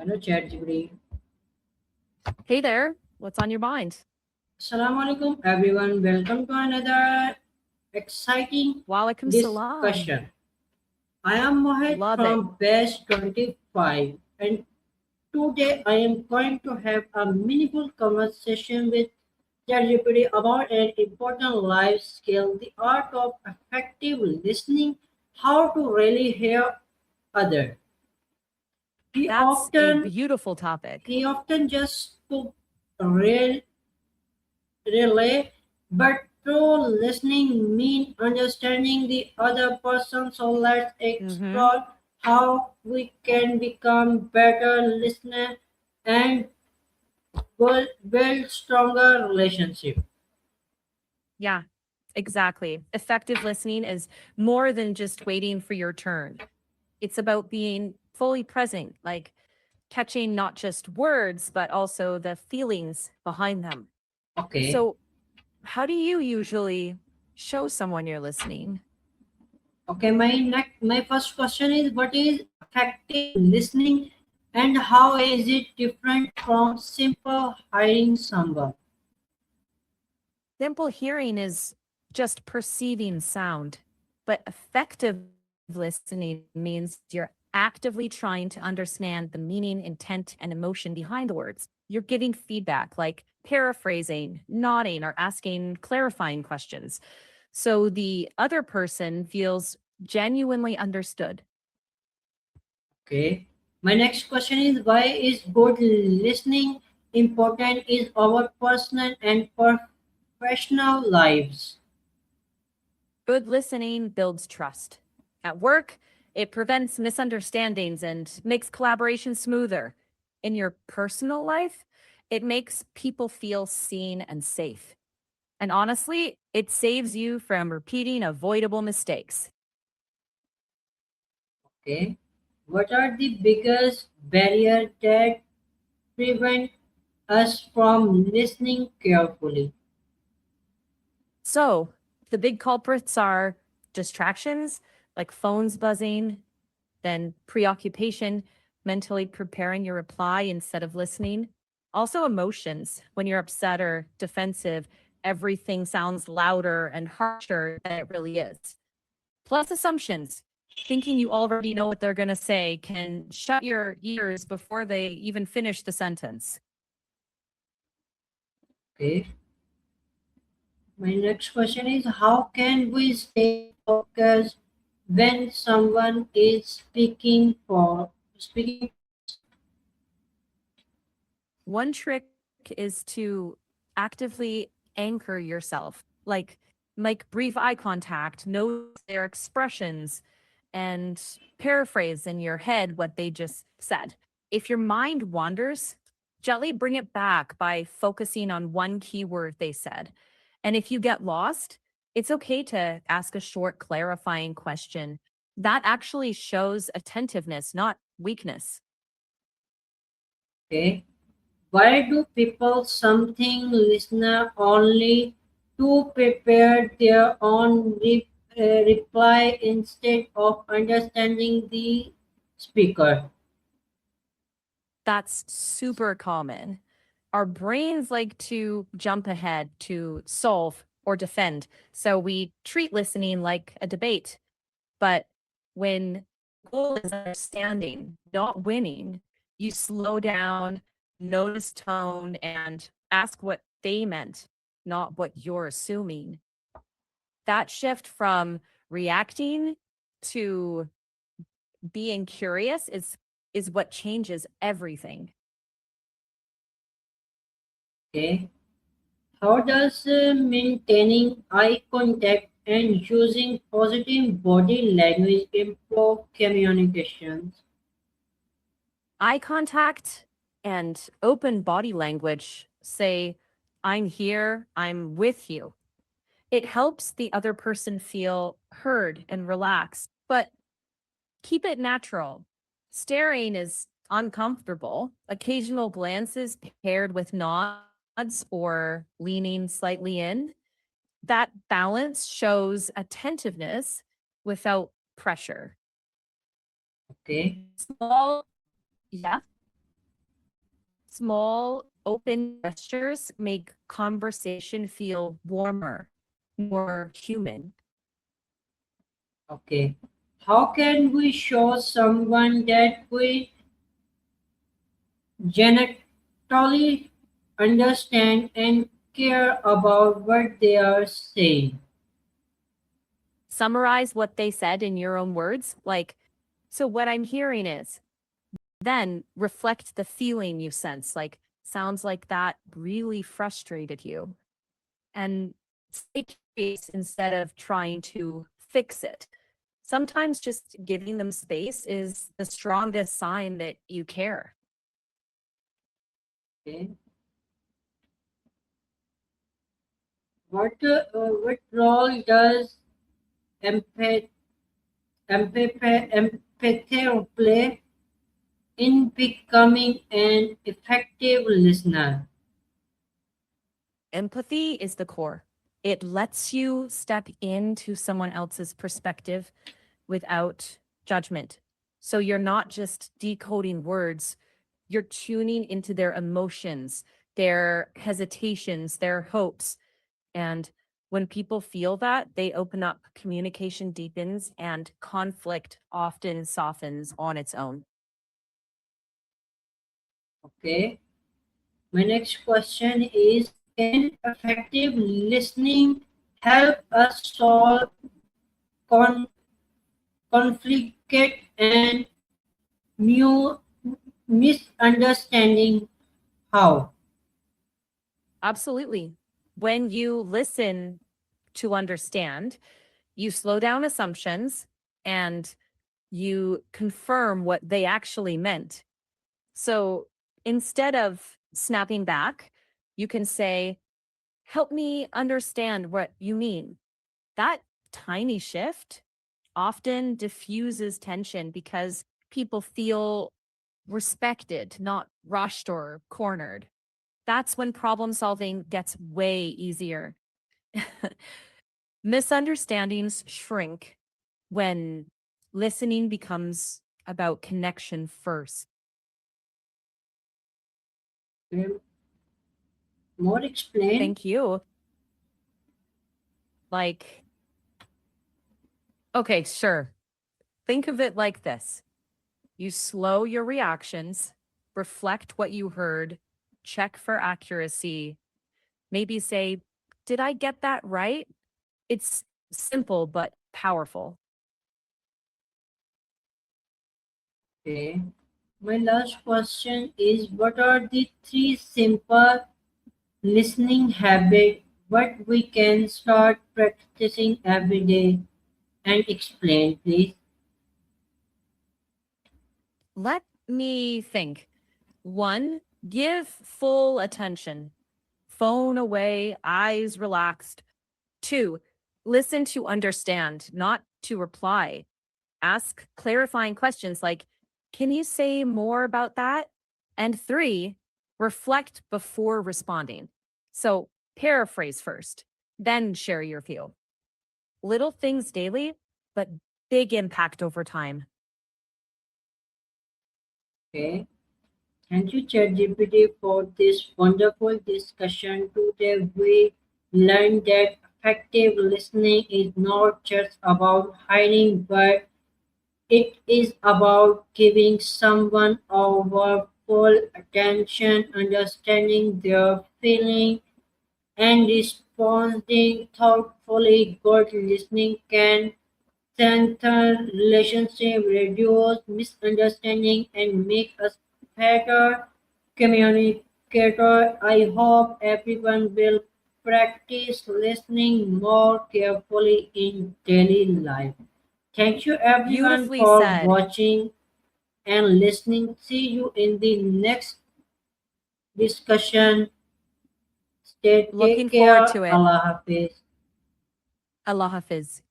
Hello, ChatGPT. Hey there, what's on your mind? Assalamu alaikum, everyone. Welcome to another exciting Walaikum salam. discussion. I am Mohid Love it. from Base 25, and today I am going to have a meaningful conversation with ChatGPT about an important life skill, the art of effective listening, how to really hear others. He That's a often beautiful topic. he often just took real relay, but true listening means understanding the other person. So let's Mm-hmm. explore how we can become better listener and build stronger relationship. Yeah, exactly. Effective listening is more than just waiting for your turn. It's about being fully present, like catching not just words, but also the feelings behind them. Okay. So, how do you usually show someone you're listening? Okay, my first question is what is effective listening and how is it different from simple hiring someone? Simple hearing is just perceiving sound, but effective listening means you're actively trying to understand the meaning, intent, and emotion behind the words. You're giving feedback like paraphrasing, nodding, or asking clarifying questions. So the other person feels genuinely understood. Okay. My next question is why is good listening important in our personal and professional lives? Good listening builds trust. At work, it prevents misunderstandings and makes collaboration smoother. In your personal life, it makes people feel seen and safe. And honestly, it saves you from repeating avoidable mistakes. Okay. What are the biggest barriers that prevent us from listening carefully? So, the big culprits are distractions like phones buzzing, then preoccupation, mentally preparing your reply instead of listening. Also, emotions. When you're upset or defensive, everything sounds louder and harsher than it really is. Plus, assumptions. Thinking you already know what they're going to say can shut your ears before they even finish the sentence. Okay. My next question is how can we stay focused when someone is speaking to us? One trick is to actively anchor yourself, like make brief eye contact, notice their expressions, and paraphrase in your head what they just said. If your mind wanders, gently bring it back by focusing on one key word they said. And if you get lost, it's okay to ask a short clarifying question. That actually shows attentiveness, not weakness. Okay. Why do people something listener only to prepare their own reply instead of understanding the speaker? That's super common. Our brains like to jump ahead to solve or defend. So we treat listening like a debate. But when goal is understanding, not winning, you slow down, notice tone, and ask what they meant, not what you're assuming. That shift from reacting to being curious is what changes everything. Okay. How does maintaining eye contact and using positive body language improve communications? Eye contact and open body language say, I'm here, I'm with you. It helps the other person feel heard and relaxed, but keep it natural. Staring is uncomfortable. Occasional glances paired with nods or leaning slightly in, that balance shows attentiveness without pressure. Okay. Small, yeah. Small, open gestures make conversation feel warmer, more human. Okay. How can we show someone that we genetically understand and care about what they are saying? Summarize what they said in your own words. Like, so what I'm hearing is, then reflect the feeling you sense. Like, sounds like that really frustrated you. And stay curious instead of trying to fix it. Sometimes just giving them space is the strongest sign that you care. Okay. What role does empath, empathy play in becoming an effective listener? Empathy is the core. It lets you step into someone else's perspective without judgment. So you're not just decoding words, you're tuning into their emotions, their hesitations, their hopes. And when people feel that, they open up, communication deepens, and conflict often softens on its own. Okay. My next question is, can effective listening help us solve con- conflict and new misunderstanding? How? Absolutely. When you listen to understand, you slow down assumptions and you confirm what they actually meant. So instead of snapping back, you can say, help me understand what you mean. That tiny shift often diffuses tension because people feel respected, not rushed or cornered. That's when problem solving gets way easier. Misunderstandings shrink when listening becomes about connection first. Okay. More explain. Thank you. Like, okay, sure. Think of it like this. You slow your reactions, reflect what you heard, check for accuracy, maybe say, did I get that right? It's simple but powerful. Okay. My last question is, what are the three simple listening habits what we can start practicing every day, and explain please? Let me think. One, give full attention. Phone away, eyes relaxed. Two, listen to understand, not to reply. Ask clarifying questions like, can you say more about that? And three, reflect before responding. So paraphrase first, then share your view. Little things daily, but big impact over time. Okay. Thank you, ChatGPT, for this wonderful discussion. Today, we learned that effective listening is not just about hiding, but it is about giving someone our full attention, understanding their feeling, and responding thoughtfully. Good listening can strengthen relationship, reduce misunderstanding, and make us better communicator. I hope everyone will practice listening more carefully in daily life. Thank you everyone Beautifully for said. watching and listening. See you in the next discussion. Stay, take Looking forward care. to it. Allah Hafiz. Allah Hafiz.